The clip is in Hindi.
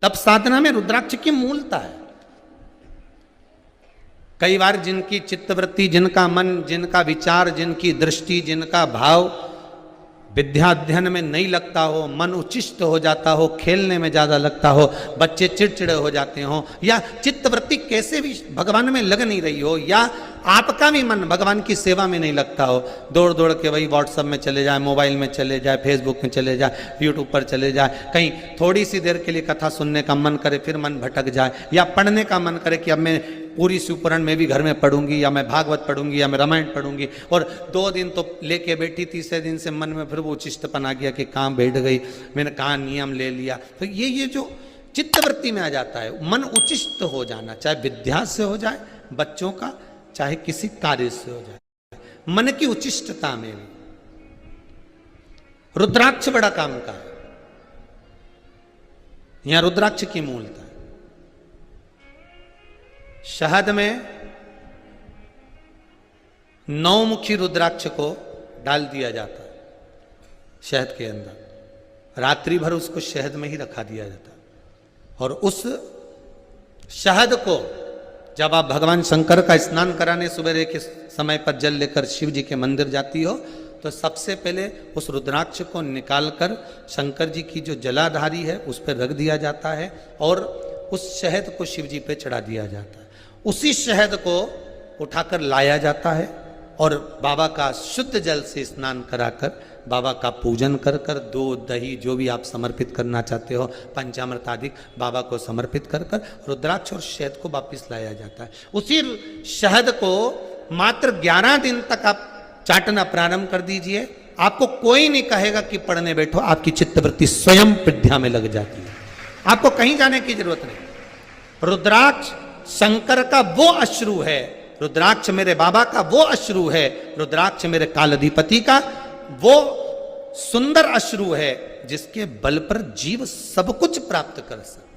तब साधना में रुद्राक्ष की मूलता है। कई बार जिनकी चित्तवृत्ति, जिनका मन, जिनका विचार, जिनकी दृष्टि, जिनका भाव विद्या अध्ययन में नहीं लगता हो, मन उच्चिष्ट हो जाता हो, खेलने में ज्यादा लगता हो, बच्चे चिड़चिड़े हो जाते हो, या चित्तवृत्ति कैसे भी भगवान में लग नहीं रही हो, या आपका भी मन भगवान की सेवा में नहीं लगता हो, दौड़ दौड़ के वही व्हाट्सएप में चले जाए, मोबाइल में चले जाए, फेसबुक में चले जाए, यूट्यूब पर चले जाए, कहीं थोड़ी सी देर के लिए कथा सुनने का मन करे फिर मन भटक जाए, या पढ़ने का मन करे कि अब मैं पूरी शिवपुराण में भी घर में पढ़ूंगी, या मैं भागवत पढ़ूंगी, या मैं रामायण पढ़ूंगी, और 2 दिन तो लेके बैठी, तीसरे दिन से मन में फिर वो उचिष्टपन आ गया कि कहाँ बैठ गई, मैंने कहाँ नियम ले लिया। तो ये जो चित्तवृत्ति में आ जाता है, मन उचिष्ट हो जाना, चाहे विद्या से हो जाए बच्चों का, चाहे किसी कार्य से हो जाए, मन की उचिष्टता में भी रुद्राक्ष बड़ा काम का है। यहां रुद्राक्ष की मूलता है। शहद में 9 मुखी रुद्राक्ष को डाल दिया जाता है शहद के अंदर, रात्रि भर उसको शहद में ही रखा दिया जाता है, और उस शहद को जब आप भगवान शंकर का स्नान कराने सवेरे के समय पर जल लेकर शिव जी के मंदिर जाती हो, तो सबसे पहले उस रुद्राक्ष को निकालकर शंकर जी की जो जलाधारी है उस पर रख दिया जाता है, और उस शहद को शिव जी पे चढ़ा दिया जाता है। उसी शहद को उठाकर लाया जाता है और बाबा का शुद्ध जल से स्नान कराकर, बाबा का पूजन कर कर, दूध दही जो भी आप समर्पित करना चाहते हो, पंचामृत आदि बाबा को समर्पित कर कर रुद्राक्ष और शहद को वापिस लाया जाता है। उसी शहद को मात्र 11 दिन तक आप चाटना प्रारंभ कर दीजिए, आपको कोई नहीं कहेगा कि पढ़ने बैठो, आपकी चित्तवृत्ति स्वयं विद्या में लग जाती है, आपको कहीं जाने की जरूरत नहीं। रुद्राक्ष शंकर का वो अश्रु है, रुद्राक्ष मेरे बाबा का वो अश्रु है, रुद्राक्ष मेरे कालाधिपति का वो सुंदर अश्रु है जिसके बल पर जीव सब कुछ प्राप्त कर सकता।